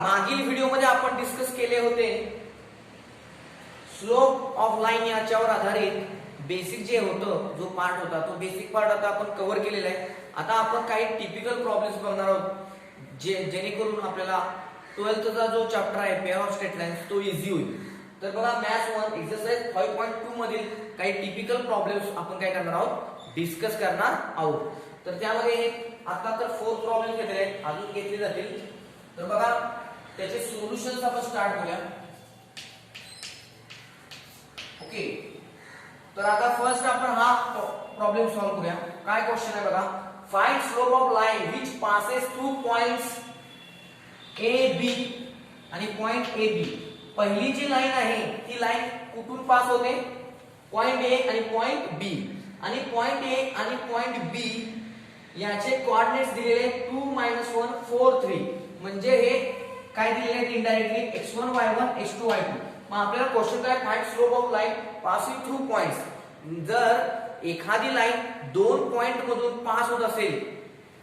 मागील व्हिडिओमध्ये आपण डिस्कस केले होते स्लोप ऑफ लाईन याच्यावर आधारित बेसिक जे होतं जो पार्ट होता तो बेसिक पार्ट आता आपण कव्हर केलेला आहे. आता आपण काही टिपिकल प्रॉब्लेम्स बघणार आहोत जेणेकरून आपल्याला 12th चा जो चॅप्टर आहे पेअर ऑफ स्ट्रेट लाईन्स तो इझी होईल. तर बघा मॅथ्स 1 एक्सरसाइज 5.2 मधील काही टिपिकल प्रॉब्लेम्स आपण काय करणार आहोत डिस्कस करणार आहोत. तर त्यामध्ये आता तर 4 प्रॉब्लेम्स घेतले आहेत, अजून घेतले जातील. तर बघा त्याचे सोल्युशन्स आपण स्टार्ट करूया. ओके, तर आता फर्स्ट आपण हा प्रॉब्लेम सॉल्व करूया. काय क्वेश्चन आहे बघा, find slope of line which passes through points A B आणि पॉइंट ए बी. पहिली जी लाईन आहे ती लाईन कुठून पास होते, पॉइंट ए आणि पॉइंट बी. आणि पॉइंट ए आणि पॉइंट बी याचे कोऑर्डिनेट्स दिलेले 2 1 4 3. म्हणजे हे काय दिलेले आहेत indirectly x1 y1 x2 y2. मग आपल्याला क्वेश्चन काय, find slope of line passing through points. जर एखादी लाईन दोन पॉइंट मधून पास होत असेल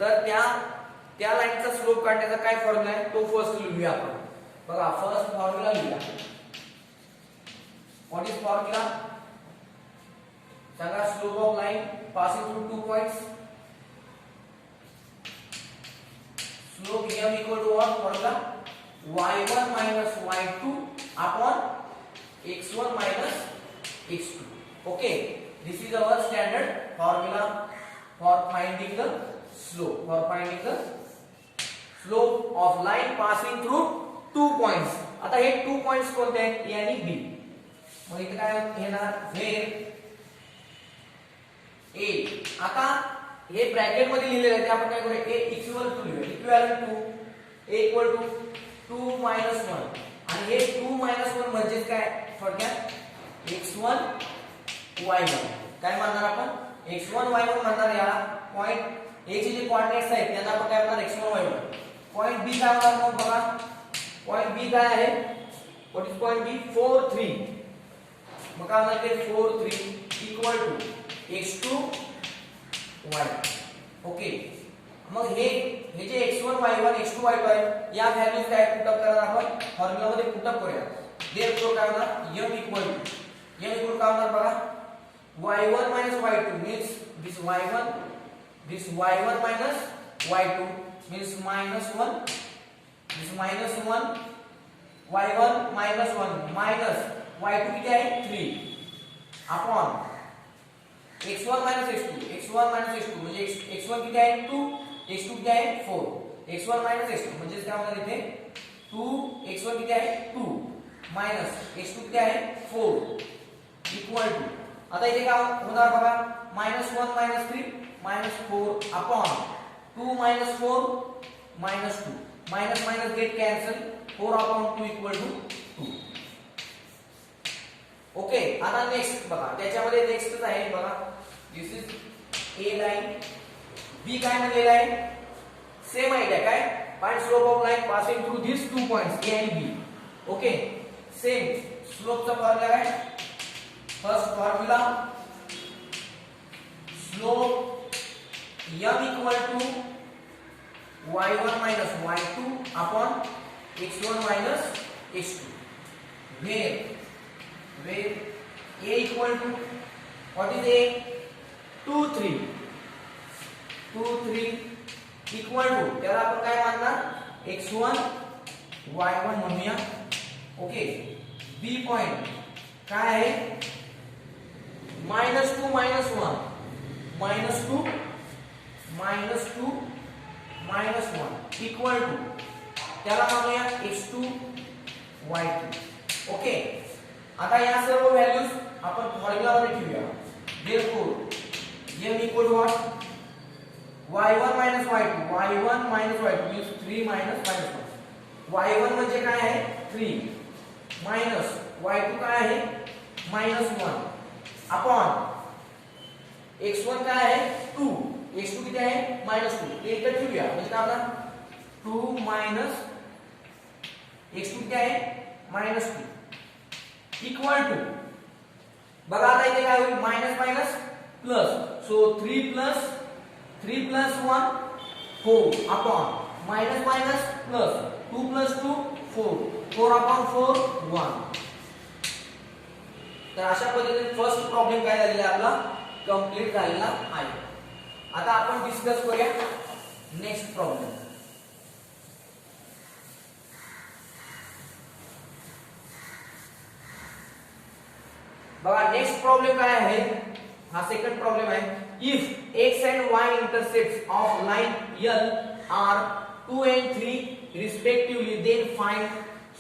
तर त्या लाईनचा स्लोप काढण्याचा काय फॉर्म्युला आहे तो फर्स्ट लिहूया आपण. बघा फर्स्ट फॉर्म्युला लिहूया. व्हॉट इज फॉर्म्युला सांगा, slope of line passing through two points. Slope m equal to what formula, y1 minus y2 upon x1 minus x2. Okay, this is our standard formula for finding the slope of line passing through two points. आता हे 2 points कोणते आहेत, a आणि b. मग इथे काय येणार, where a. आता हे ब्रॅकेट मध्ये लिहिलेलं आहे ते आपण काय करूया, a इक्वल टू लिहूया. Equivalent to a equal to 2 1 आणि हे 2 1 म्हणजे काय थोडक्यात x1 y1. काय म्हणणार आपण, x1 y1 म्हणणार याला. पॉइंट a चे जे कोऑर्डिनेट्स आहेत त्यांना आपण काय म्हणणार x1 y1. पॉइंट b काय म्हणणार मग बघा, पॉइंट b काय आहे, व्हॉट इज पॉइंट b 4 3. मग काय म्हणणार ते 4 3 equal to x2 y. Okay, मग हे जे x1 y1 x2 y2 आहे या व्हॅल्यूज काय पुटअप करणार आपण फॉर्म्युला मध्ये पुटअप करूया. देअरफॉर काय होणार, m इक्वल काय होणार बघा, y1 y2 means this y1 minus y2 means -1, this -1 y1 -1 minus y2 किती आहे 3 अपॉन x1 x2 म्हणजे x1 किती आहे 2, x2 किती आहे 4. x1 x2 म्हणजे काय होणार इथे 2, x1 किती आहे 2 मायनस x2 किती आहे 4 इक्वल टू. आता इथे काय होणार बघा, -1 -3 -4 upon 2 -4 -2 minus minus get cancel 4 upon 2 equal to 2. Okay, आता नेक्स्ट बघा, त्याच्यामध्ये नेक्स्टच आहे बघा, दिस इज ए लाइन. बी काय म्हणलेला आहे, सेम आयडिया काय, find slope of line passing through this two points A आणि बी. ओके, सेम स्लोपचा फॉर्म्युला काय, first formula slope m equal to y1 minus y2 upon x1 minus x2. Where a equal to what is a 2 3 equal to त्याला आपण काय मानणार x1 y1 म्हणूया. Okay, b point काय आहे -2 -1 equal to त्याला मानूया x2 y2. ओके, आता या सर्व व्हॅल्यूज आपण फॉर्म्युला मध्ये ठेवूया. Therefore m equal to what, y1 y2 means 3 -1. y1 म्हणजे काय आहे 3 मायनस y2 काय आहे -1 अपॉन x1 काय आहे 2, x2 किती आहे -2. ते इथे ठेवूया म्हणजे काय होणार 2 मायनस x2 किती आहे -2 इक्वल टू. बघा आता इथे काय होईल, minus minus plus, so 3 + 1 4 upon minus minus plus 2 plus 2 4 4 upon 4 1. तर अशा पद्धतीने फर्स्ट प्रॉब्लेम काय झालेला आहे आपला कंप्लीट झालेला आहे. आता आपण डिस्कस करूया नेक्स्ट प्रॉब्लेम. बघा नेक्स्ट प्रॉब्लेम काय आहे, हा सेकंड प्रॉब्लेम आहे. If x and y intercepts of line L are 2 and 3 respectively, then find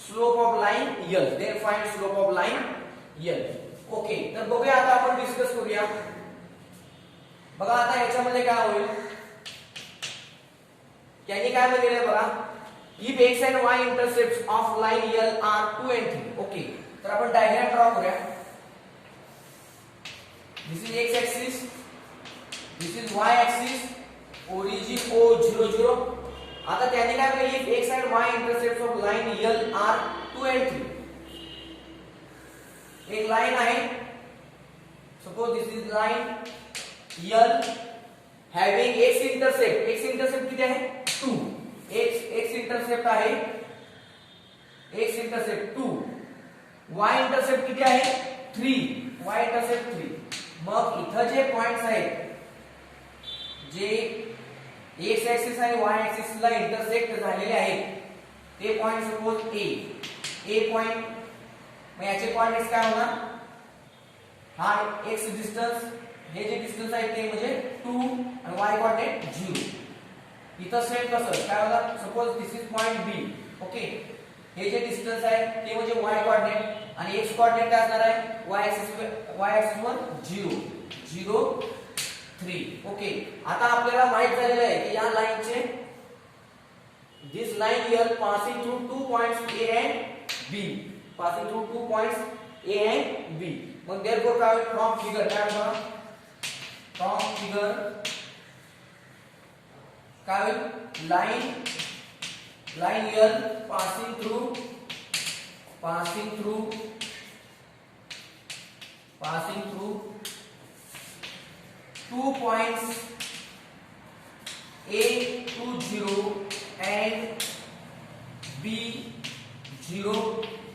slope of line L. Then find slope of line L. Okay, तर बघूया आता आपण डिस्कस करूया. बघा आता याच्यामध्ये काय होईल, त्यांनी काय म्हटलेलं आहे बघा, if x and y intercepts of line L are 2 and 3. Okay, तर आपण डायग्राम ड्रॉ करूया. This is x axis, this is y axis, origin O 0 0. आता त्यांनी काय म्हटले, if x and y intercepts of line L are 2 and 3. एक line आहे, suppose this is line L having x intercept किती आहे 2. x intercept आहे, x intercept 2, y intercept किती आहे 3, y इंटरसेप्ट 3. मग इथं जे पॉइंट्स आहेत जे x ऍक्सिस आणि y ऍक्सिस ला इंटरसेक्ट झालेले आहेत ते पॉइंट सपोज a पॉइंट, मग याचे कोऑर्डिनेट्स काय होणार, हा x डिस्टन्स, हे जे डिस्टन्स आहे ते म्हणजे 2 आणि y कोऑर्डिनेट 0. इथं सेम कसं काय होणार, suppose this is point B. Okay, हे जे डिस्टन्स आहे ते म्हणजे y कोऑर्डिनेट आणि x कोऑर्डिनेट काय असणार आहे y ऍक्सिस वर 0 0 3. ओके, आता आपल्याला माहित झालेलं आहे की या लाईनचे this line L passing through 2 points A and B, passing through 2 points A and B. मग therefore काय होईल, from figure काय बघा, from figure काय होईल, line L passing through 2 points A 2 0 and B 0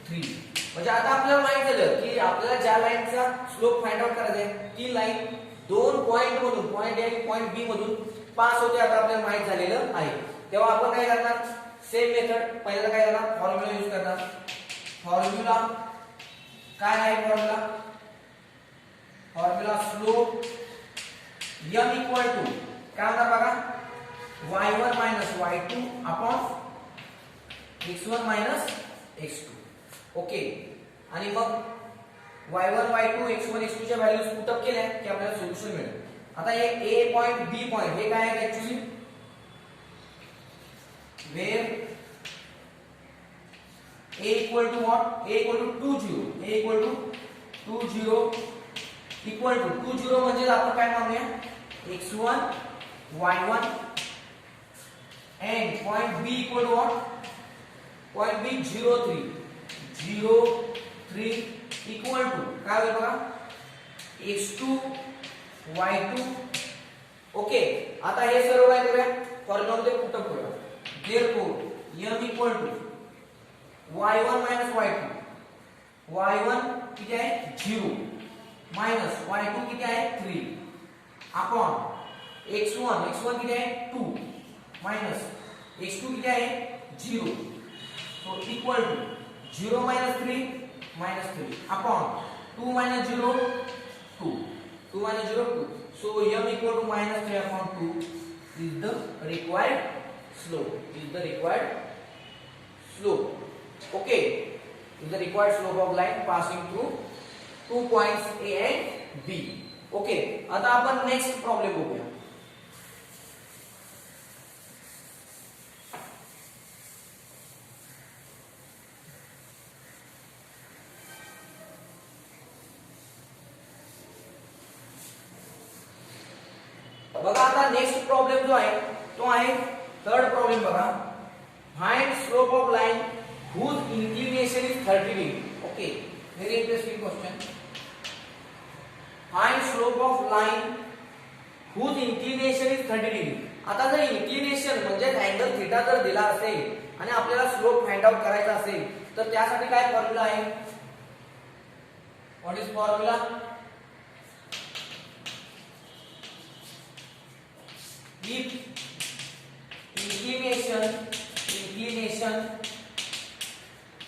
3. म्हणजे आता आपल्याला माहित झालं की आपल्याला ज्या लाईनचा स्लोप फाइंड आउट करायचा आहे ती लाईन दोन पॉइंट मधून, पॉइंट ए आणि पॉइंट बी मधून पास होते. आता आपल्याला माहित झालेलं आहे. तेव्हा आपण काय करणार, सेम मेथड, पहिला काय करणार, फॉर्म्युला यूज करणार. फॉर्म्युला काय आहे, formula slope m equal to काय होणार बघा, y1 minus y2 upon x1 minus x2. Okay, आणि मग y1 y2 x1 x2 च्या व्हॅल्यूज पुटअप केल्या की आपल्याला सोल्युशन मिळेल. आता हे a पॉइंट b पॉइंट हे काय आहे actually, where a equal to what, a equal to 2 0, a equal to 2 0 equal to 2 0 म्हणजे आपण काय मानूया x1 y1 and point b equal to what, point b 0 3 0 3 equal to काय होईल बघा x2 y2. ओके, आता हे सर्व काय करूया, फॉर्म्युला मध्ये पुट अप करूया. therefore m equal to y1 minus y2, y1 किती आहे 0 मायनस y2 किती आहे 3 अपॉन x1 किती आहे 2 मायनस x2 किती आहे 0. So equal to 0 minus 3 minus 3 upon 2 minus 0 2 minus 0 2. So m equal to minus 3 upon 2 is the required slope. Okay, is the required slope of line passing through 2 points A and B. Okay, आता आपण next problem बघूया. बघा आता next problem जो आहे तो आहे third problem. बघा, find slope of line whose inclination is 30 degree. Okay, very interesting question. Find slope of line whose inclination is 30 degree. आता जर इन्क्लिनेशन म्हणजे अँगल थिटा जर दिला असेल आणि आपल्याला स्लोप फाइंड आउट करायचा असेल तर त्यासाठी काय फॉर्म्युला आहे? What is formula? If inclination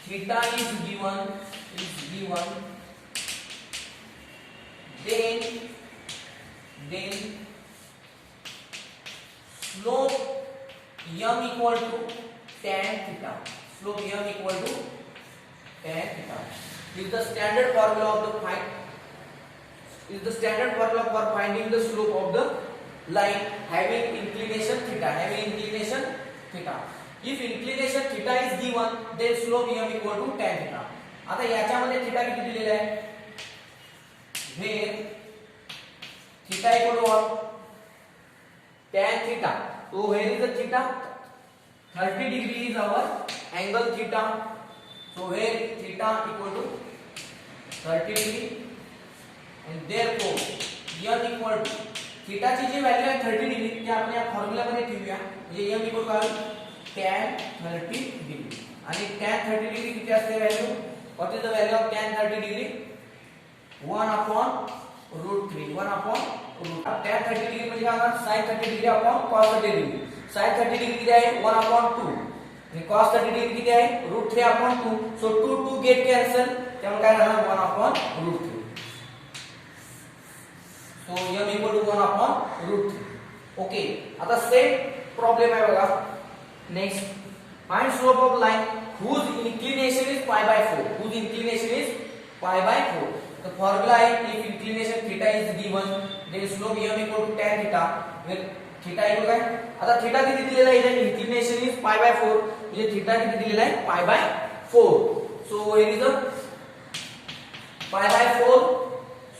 theta is given then slope m equal to tan theta. Slope m equal to tan theta is the standard formula of the standard formula for finding the slope of the line having inclination theta. If inclination theta is given, then slope m equal to tan theta. आता याच्यामध्ये theta किती दिलेला आहे? Where theta equal to what? Tan theta. So where is the theta? 30 degree is our angle theta. So where theta equal to 30 degree, and therefore m equal to theta ची जी value आहे 30 degree ती आपण या formula मध्ये ठेवूया. म्हणजे m equal काय tan 30 degree आणि tan 30 डिग्री किती असते value? What is the value of tan 30 degree? 1/√3. 1/√. tan 30 degree म्हणजे काय? sin 30 degree upon cos 30 degree. sin 30 degree किती आहे? 1/2 आणि cos 30 डिग्री किती आहे? √3/2. सो 2 गेट कॅन्सल, त्यामुळे काय राहणार? 1/√3. So m equal to 1/√3. Okay, आता सेम प्रॉब्लेम आहे बघा. Next, find slope of line whose inclination is π/4. whose inclination is π/4. The formula is if inclination theta is given, then slope m equal to tan theta. Where theta equal काय? आता theta किती दिलेला आहे? inclination is π/4 म्हणजे theta किती दिलेला आहे? π/4. So where is the π/4?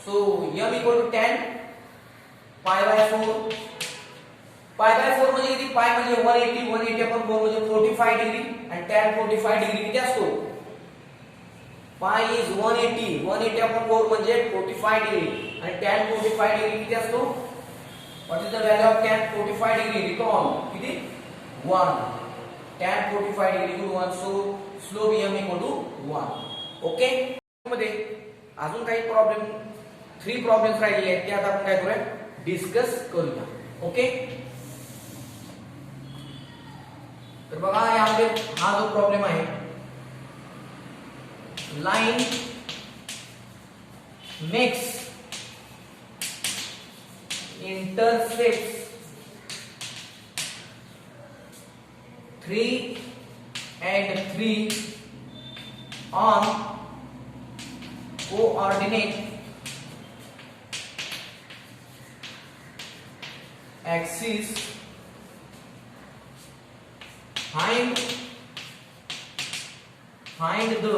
So m equal to tan π/4. π/4 म्हणजे किती? पाय म्हणजे 180 upon 4 म्हणजे 45 डिग्री आणि tan 45 डिग्री किती असतो? पाय इज 180 upon 4 म्हणजे 45 डिग्री आणि tan 45 डिग्री किती असतो? What is the value of tan 45 degree? Recall किती? 1. tan 45 degree equal 1. So slope m equal to 1. Okay, मध्ये अजून काही प्रॉब्लेम 3 प्रॉब्लेम्स राहिले आहेत ते आता आपण काय करूया? डिस्कस करूया. ओके, तर बघा यामध्ये हा जो प्रॉब्लेम आहे, line makes intersects 3 and 3 on coordinate axis. Find the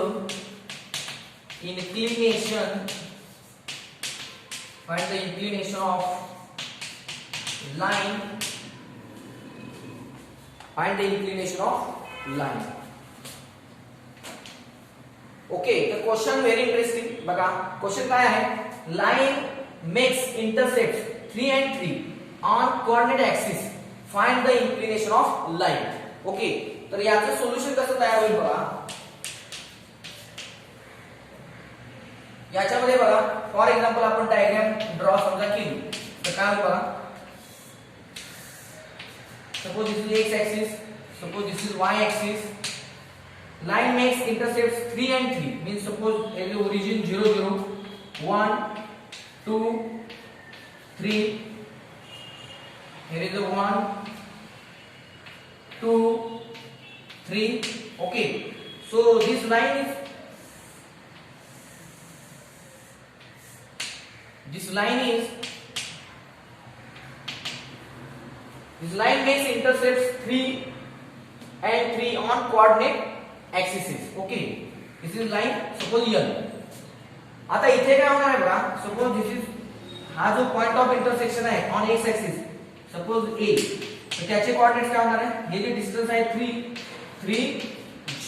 inclination. Find the inclination of line. Find the inclination of line. Okay, तर क्वेश्चन व्हेरी इंटरेस्टिंग. बघा क्वेश्चन काय आहे? Line makes intersect 3 and 3 on coordinate axis. Find the inclination of line. Okay, तर याचं solution कसं तयार होईल बघा. याच्यामध्ये बघा फॉर एक्झाम्पल आपण डायग्राम ड्रॉ समजा केली तर काय होईल बघा. Suppose this is x axis, suppose this is why axis. line makes intercepts 3 and 3 means suppose at the origin 0 0 1 2 3. Here is the 1 2 3. Okay, so this line makes intercepts 3 and 3 on coordinate axis. Okay, this is line suppose L. आता इथे काय होणार आहे बघा. Suppose this is हा जो point of intersection आहे on x axis suppose A, तर त्याचे कोऑर्डिनेट्स काय होणार आहे? हे जे डिस्टन्स आहे 3 3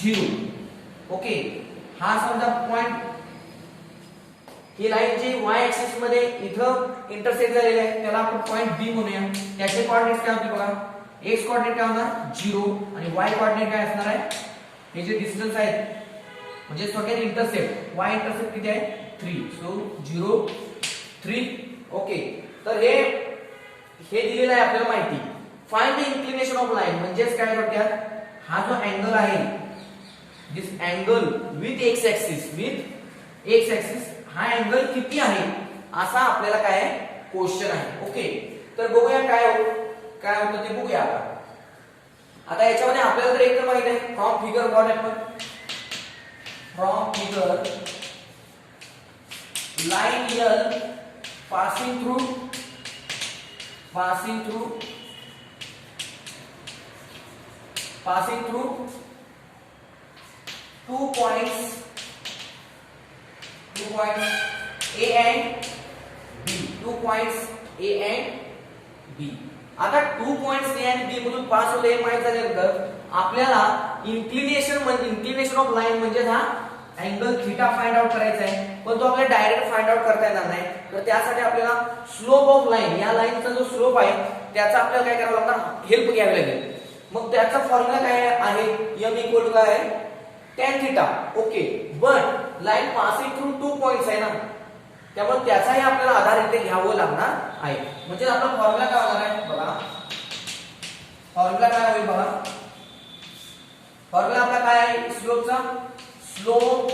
0. ओके, हा समजा पॉइंट ही लाईन जी y ऍक्सिस मध्ये इथं इंटरसेक्ट झालेली आहे त्याला आपण पॉइंट B म्हणूया. त्याचे कोऑर्डिनेट्स काय होतील बघा. x कोऑर्डिनेट काय होणार 0 आणि y कोऑर्डिनेट काय असणार आहे हे जे डिस्टन्स आहे म्हणजे थोडक्यात इंटरसेप्ट y इंटरसेप्ट किती आहे 3. So 0 3 okay. तर हे दिलेलं आहे आपल्याला माहिती. Find the inclination of line म्हणजेच काय थोडक्यात हा जो अँगल आहे दिस अँगल विथ x ऍक्सिस हा अँगल किती आहे असा आपल्याला काय क्वेश्चन आहे. ओके तर बघूया काय होतं ते बघूया आता याच्यामध्ये आपल्याला तर एक तर माहिती आहे from figure what happen from figure line L passing through two points A and B. 2 points A and B. आता 2 points A and B मधून पास होते हे माहित झाल्यानंतर आपल्याला इंक्लिनेशन ऑफ लाईन म्हणजे हा अँगल थीटा फाइंड आउट करायचा आहे. पण तो आपल्याला डायरेक्ट फाइंड आउट करता येणार नाही. तर त्यासाठी आपल्याला स्लोप ऑफ लाईन या लाईनचा जो स्लोप आहे त्याचा आपल्याला काय करावं लागणार हेल्प घ्यावी लागेल. मग त्याचा फॉर्म्युला काय आहे m इक्वल टू काय आहे tan theta. Okay but line passing through 2 points आहे ना त्यामुळे त्याचाही आपल्याला आधार इथे घ्यावं लागणार आहे. म्हणजे आपला फॉर्म्युला काय होणार आहे बघा. फॉर्म्युला काय होईल बघा. फॉर्म्युला आपला काय आहे स्लोपचा slope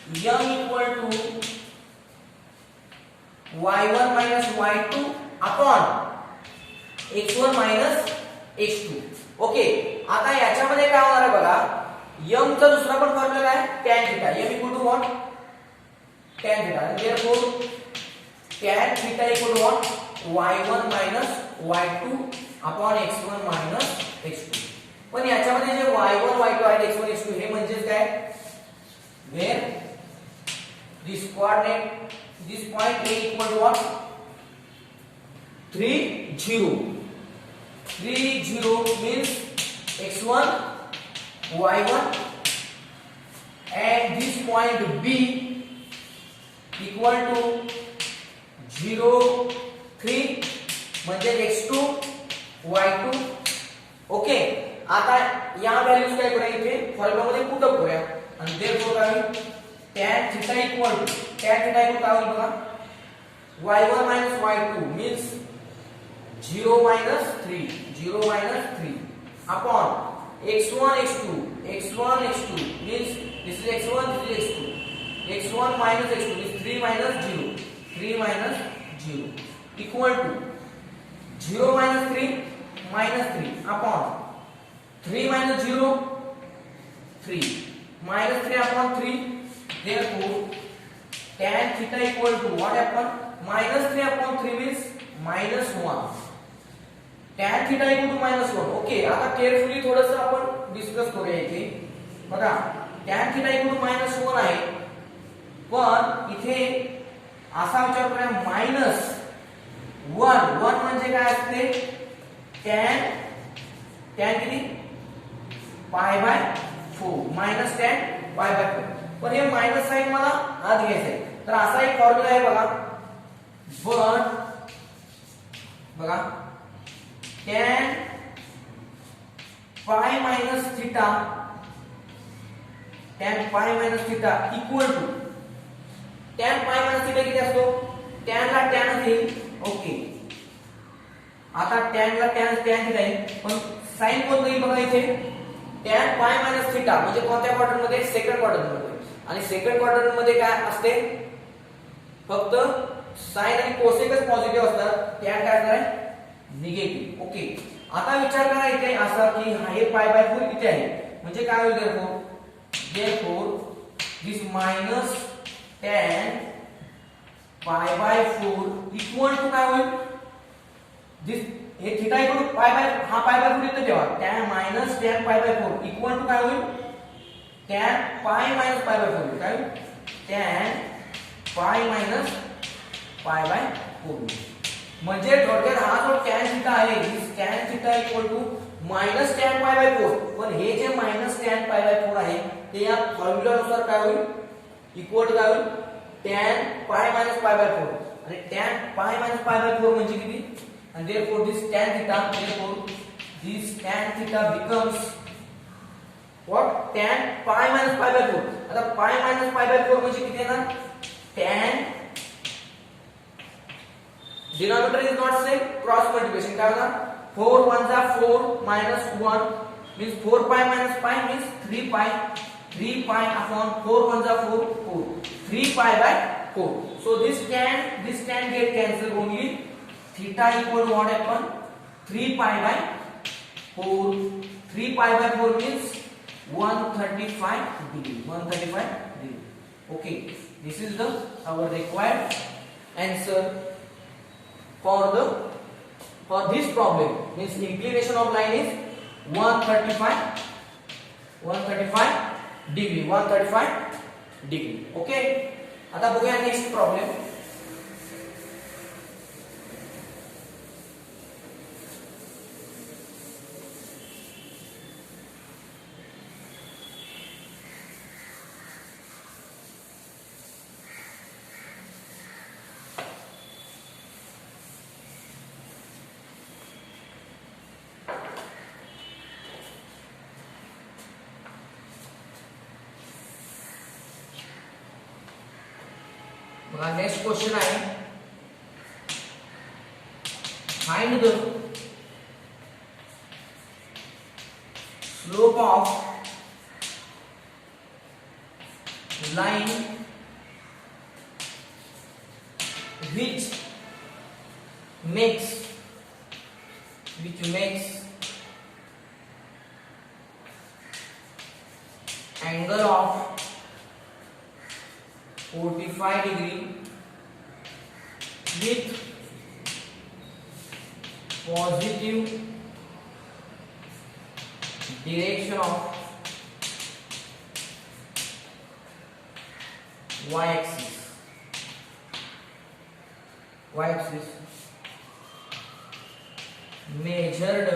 m equal to y1 minus y2 upon x1 minus x2. Okay आता याच्यामध्ये काय होणार आहे बघा m चा दुसरा पण फॉर्म्युला आहे tan theta. m equal to what tan theta. therefore tan theta equal to what y1 minus y2 upon x1 minus x2. पण याच्यामध्ये जे y1 y2 आहे x1 x2 हे म्हणजे काय where this coordinate this point A equal to what 3 0 means x1 y1 and this point B equal to 0 3 म्हणजे x2 y2. Okay आता या व्हॅल्यूज काय करूया इथे फॉर्म्युला मध्ये पुट अप करूया आणि देअरफॉर काय tan theta equal to काय होईल बघा y1 minus y2 means 0 minus 3 upon x1 x2 means this is x1 this is x2 x1 minus x2 is 3 minus 0 equal to 0 minus 3 upon 3 minus 0 3 minus 3 upon 3. Therefore tan theta equal to what happen minus 3 upon 3 means minus 1. tan theta equal to minus 1. Okay आता carefully थोडंसं आपण discuss करूया इथे बघा tan theta equal to minus 1 आहे पण इथे असा विचार करूया minus 1 म्हणजे काय असते tan किती पाय by 4 minus tan pi by 4. पण हे मायनस साइन मला आत घ्यायचं आहे. तर असा एक फॉर्म्युला आहे बघा बघा tan pi minus theta equal to tan pi minus theta किती असतो tan ला tan येईल. ओके आता tan ला tan थीटा येईल पण साइन कोण येईल बघा इथे tan पाय मायनस थीटा म्हणजे कोणत्या क्वाड्रंट मध्ये सेकंड क्वाड्रंट मध्ये आणि सेकंड क्वाड्रंट मध्ये काय असते फक्त साइन आणि कोसेकच पॉझिटिव्ह असतात tan काय असणार आहे निगेटिव्ह. ओके आता विचार करा इथे असा की हे पाय बाय 4 किती आहे म्हणजे काय होईल therefore this minus tan pi by 4 equal to काय होईल this हे theta equal to pi by हा पाय बाय 4 इथे ठेवा tan minus tan pi by 4 equal to काय होईल tan pi minus pi by 4 काय tan pi minus pi by 4 म्हणजे थोडक्यात हा जो tan थीटा आहे tan theta equal to minus tan pi by 4 पण हे जे मायनस tan पाय बाय 4 आहे ते या फॉर्म्युला नुसार काय होईल इक्वल टू काय होईल tan pi minus pi by 4 आणि tan pi minus pi by 4 म्हणजे किती and therefore this tan theta becomes what tan pi minus pi by 4 आता pi minus pi by 4 म्हणजे किती येणार tan denominator is not same cross multiplication काय होणार 4 1 जा 4 minus 1 means 4 pi minus pi means 3 pi upon 4 1 जा 4 3 pi by 4 so this tan get cancelled only theta equal to what upon 3 pi by 4 3 pi by 4 means 135 degree okay this is the our required answer for this problem means inclination of line is 135 degree okay आता बघूया next problem next question आहे find the slope of line which makes angle of 45 degree with positive direction of y-axis measured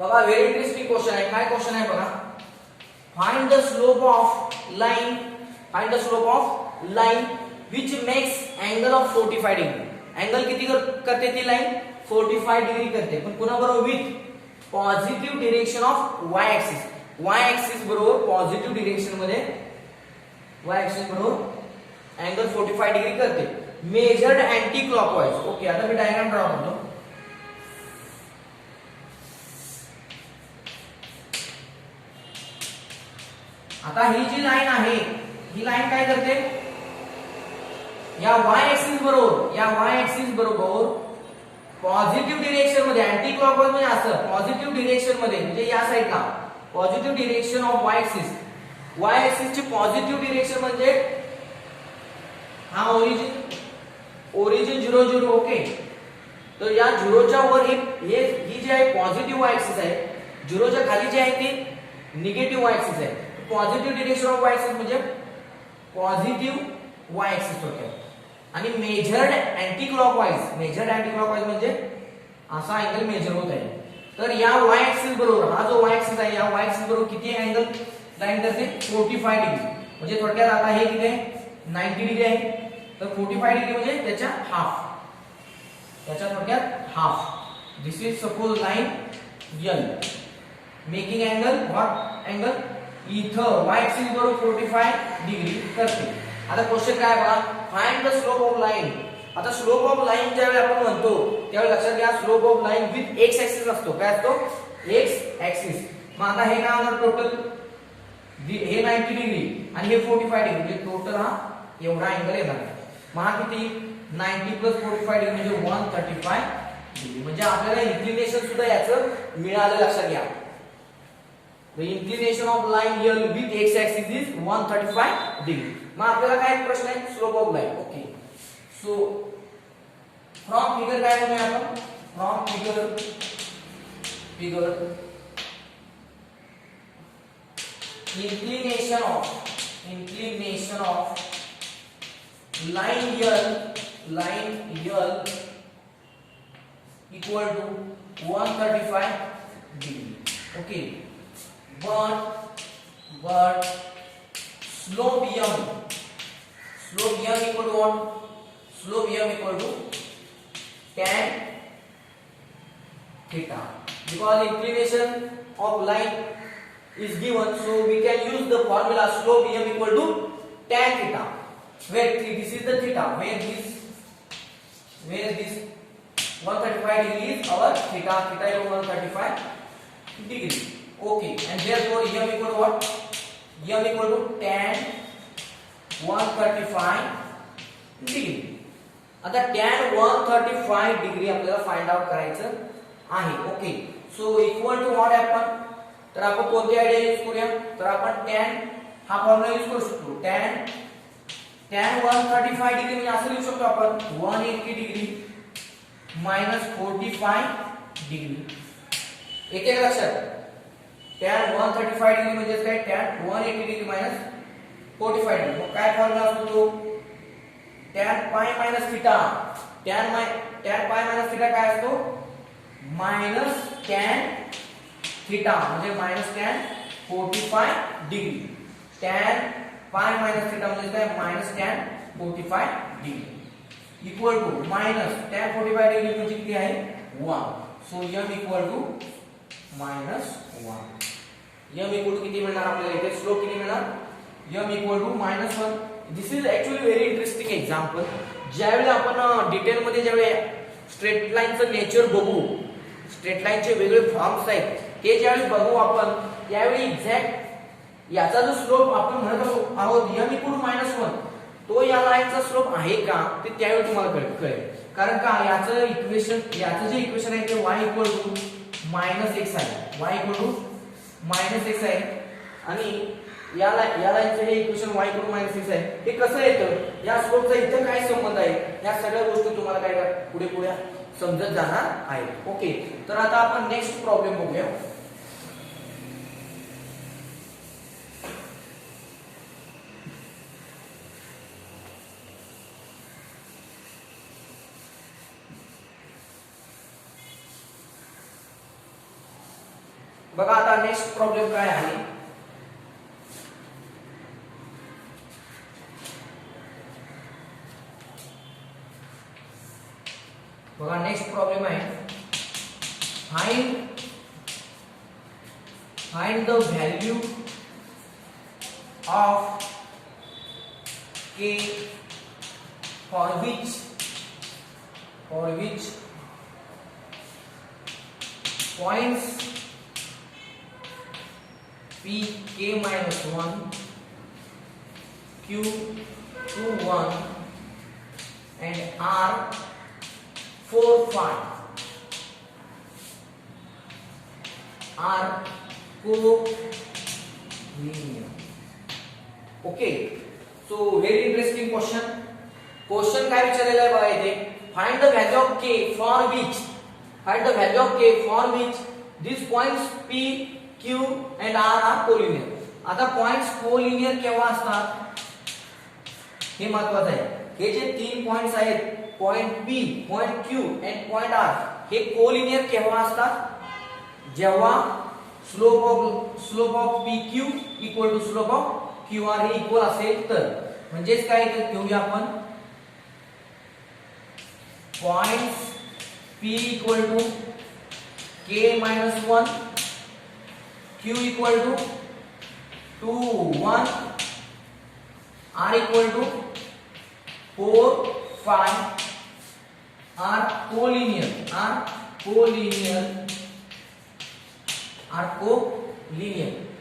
बघा very interesting question आहे काय question आहे बघा find the slope of line which makes angle of 45 degree angle किती करते ती line 45 degree करते पण पुन्हा बरोबर with positive direction of y axis बरोबर पॉझिटिव्ह डिरेक्शन मध्ये y एक्सिस बरोबर अँगल 45 डिग्री करते मेजर्ड अँटी क्लॉकवाइज ओके आता मी डायग्राम ड्रॉ करतो आता ही जी लाइन आहे ही लाइन काय करते या y एक्सिस बरोबर पॉझिटिव्ह डिरेक्शन मध्ये अँटी क्लॉकवाइज म्हणजे असं पॉझिटिव्ह डिरेक्शन मध्ये म्हणजे या साइडला positive direction of y axis ची पॉझिटिव्ह डिरेक्शन म्हणजे हा ओरिजिन 0 0 ओके तर या 0 च्या वर ही जी आहे पॉझिटिव्ह y एक्सिस आहे 0 च्या खाली जी आहे ती निगेटिव्ह y एक्सिस आहे positive direction of y axis म्हणजे पॉझिटिव्ह y एक्सिस होते आणि मेजर्ड अँटी क्लॉकवाइज म्हणजे असा अँगल मेजर होत आहे तर या y एक्सिस बरोबर हा जो y एक्सिस आहे या y एक्सिस बरोबर किती अँगल लाइन करते 45 डिग्री म्हणजे थोडक्यात आता हे किती आहे 90 डिग्री आहे तर 45 डिग्री म्हणजे त्याच्या थोडक्यात half this is suppose line L making angle what angle इथं y एक्सिस बरोबर 45 डिग्री करते आता क्वेश्चन काय बघा find the slope of line आता स्लोप ऑफ लाइन ज्यावेळी आपण म्हणतो त्यावेळी लक्षात घ्या slope of line with x axis असतो काय असतो x एक्सिस मग आता हे काय होणार टोटल हे 90 डिग्री आणि हे 45 डिग्री म्हणजे टोटल हा एवढा अँगल येणार मग हा किती 90 + 45 डिग्री म्हणजे 135 डिग्री म्हणजे आपल्याला इन्क्लिनेशन सुद्धा याचं मिळालं लक्षात घ्या The inclination of line L with x axis is 135 degree. मग आपल्याला काय प्रश्न आहे slope of line okay so from figure काय म्हणूया आपण from figure inclination of line L line L equal to 135 degree. Okay, but slope M equal to what? Slope M equal to tan theta, because inclination of line is given, so we can use the formula slope M equal to tan theta, where this is the theta, where this 135 degree is our theta is 135 degree. Okay, and therefore M equal to what? M equal to tan 135 degree. आता tan 135 degree आपल्याला find out करायचं आहे. Okay, so equal to what आपण, तर आपण कोणती idea use करूया, तर आपण tan हा फॉर्म्युला यूज करू शकतो. tan 135 डिग्री म्हणजे असं लिहू शकतो आपण 180 डिग्री मायनस 45 डिग्री. एक लक्षात, tan 135 डिग्री म्हणजे काय, tan 180 डिग्री मायनस 45 डिग्री. मग काय फॉर्म्युला असतो तो, tan pi minus theta. tan pi minus theta काय असतो, मायनस tan थीटा म्हणजे minus tan 45 degree. tan pi minus theta म्हणजे काय, minus tan 45 degree equal to minus tan 45 degree म्हणजे किती आहे, 1. So m equal to minus 1. m equal to किती मिळणार आपल्याला इथे, स्लोप किती मिळणार, m equal to minus 1. This is actually very interesting example. ज्यावेळी आपण डिटेल मध्ये ज्यावेळी स्ट्रेट लाईनचं नेचर बघू, स्ट्रेट लाईनचे वेगळे फॉर्म्स आहेत ते ज्यावेळी बघू आपण, त्यावेळी एक्झॅक्ट याचा जो स्लोप आपण म्हणत आहोत m इक्वल टू मायनस 1, तो या लाईनचा स्लोप आहे का ते त्यावेळी तुम्हाला कळेल. कारण का याचं इक्वेशन, याचं जे इक्वेशन आहे ते y equal to minus x आहे, y equal to minus x आहे, आणि या लाईनचं हे equation y equal to minus x आहे. हे कसं येतं, या स्लोपचा इथं काय संबंध आहे, या सगळ्या गोष्टी तुम्हाला काय पुढे समजत जाणार आहे. ओके, तर आता आपण नेक्स्ट प्रॉब्लेम बघूया. बघा आता नेक्स्ट प्रॉब्लेम काय आहे. बघा नेक्स्ट प्रॉब्लेम आहे, find the value of k for which points p k minus 1 q 2 1 and r 4 5 are co-linear. Okay, so very interesting question काय विचारलेला आहे बघा इथे, find the value of k for which this points p q and r are collinear. आता points collinear केव्हा असतात हे महत्त्वाचं आहे. हे जे 3 पॉइंट्स आहेत, point P, point Q and point R, हे कोलिनियर केव्हा असतात, जेव्हा slope of PQ equal to slope of QR हे इक्वल असेल तर. म्हणजेच काय घेऊया आपण, points P equal to k minus 1, Q equal to 2 1, R equal to 4 5 are collinear.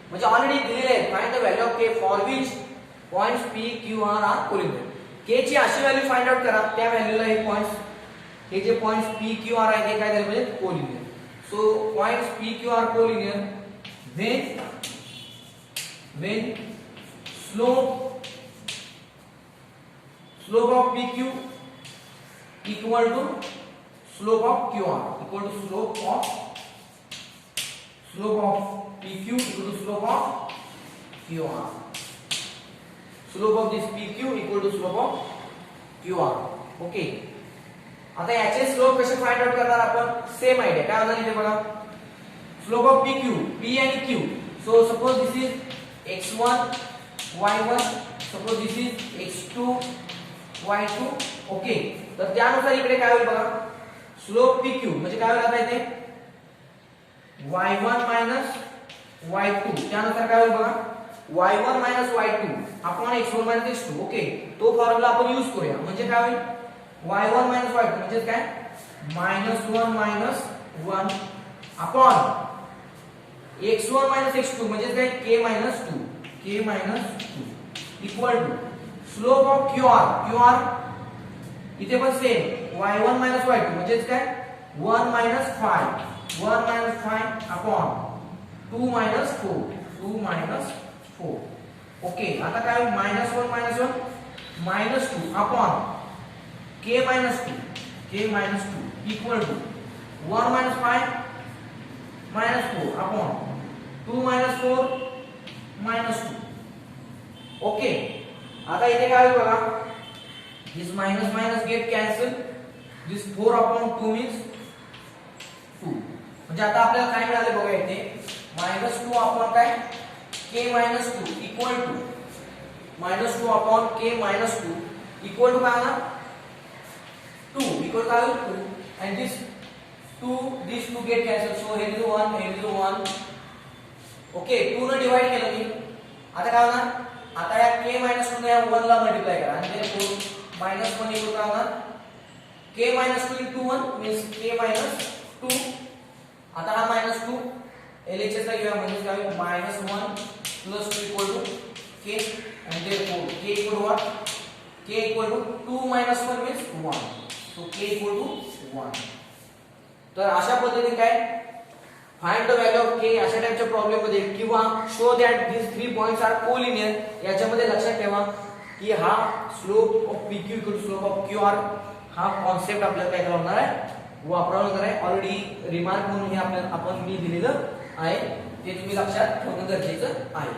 म्हणजे ऑलरेडी दिलेले आहे, find the value of k for which points p q r are collinear. k ची अशी व्हॅल्यू फाइंड आउट करा, त्या व्हॅल्यूला हे points, हे जे पॉइंट्स p q r आहेत ते काय झाले पाहिजे, collinear. So points p q r collinear when slope of pq equal to slope of qr, equal to slope of pq equal to slope of qr, slope of this pq equal to slope of qr. Okay, आता याचे slope कसे find out करणार आपण? Same idea. काय होणार इथे बघा, slope of P Q, P आणि Q. So suppose this is x1 y1, suppose this is x2 y2. Okay, तर त्यानुसार इकडे काय होईल बघा, स्लोप पी क्यू म्हणजे काय होईल आता इथे y1 मायनस y2. त्यानुसार काय होईल बघा, y1 minus y2 upon x1 minus x2. Okay, तो फॉर्म्युला आपण यूज करूया. म्हणजे काय होईल, y1 मायनस y2 म्हणजे काय, -1 minus 1 upon x1 minus x2 म्हणजे काय, k minus 2 equal to slope of qr इथे पण सेम y1 मायनस y2 म्हणजे काय, 1 मायनस 5 अपॉन 2 मायनस 4. ओके, आता काय -1 minus 1 minus 2 upon k minus 2 equal to 1 minus 5 minus 4 upon 2 minus 4 minus 2. Okay, आता इथे काय होईल बघा, this minus minus get cancel, this 4 upon 2 means 2. म्हणजे आता आपल्याला काय मिळाले बघा इथे, -2 अपॉन काय, k minus 2 equal to -2 upon k minus 2 equal to काय ना 2 इक्वल काय होईल 2. and this 2 get cancelled, so here is 1. Okay, 2 ने डिवाइड केलं मी. आता काय होणार, आता या k मायनस 2 ने या 1 ला मल्टिप्लाय करा आणि ते -1 इक्वल काय होणार, k minus 2 into 1 means k minus 2. आता हा -2 LHS ला घेऊया म्हणजे काय होईल, -1 plus 2 equal to k and therefore k equal to what, k equal to 2 minus 1 means 1. so k equal to 1. तर अशा पद्धतीने काय find the value of k अशा टाइपच्या प्रॉब्लेम मध्ये किंवा show that this 3 points are collinear याच्यामध्ये लक्षात ठेवा की हा slope of pq equal to slope of qr हा कॉन्सेप्ट आपल्याला काय करणार आहे, वापरणार आहे. ऑलरेडी रिमार्क म्हणून हे आपल्याला मी दिलेलं आहे, ते तुम्ही लक्षात ठेवणं गरजेचं आहे.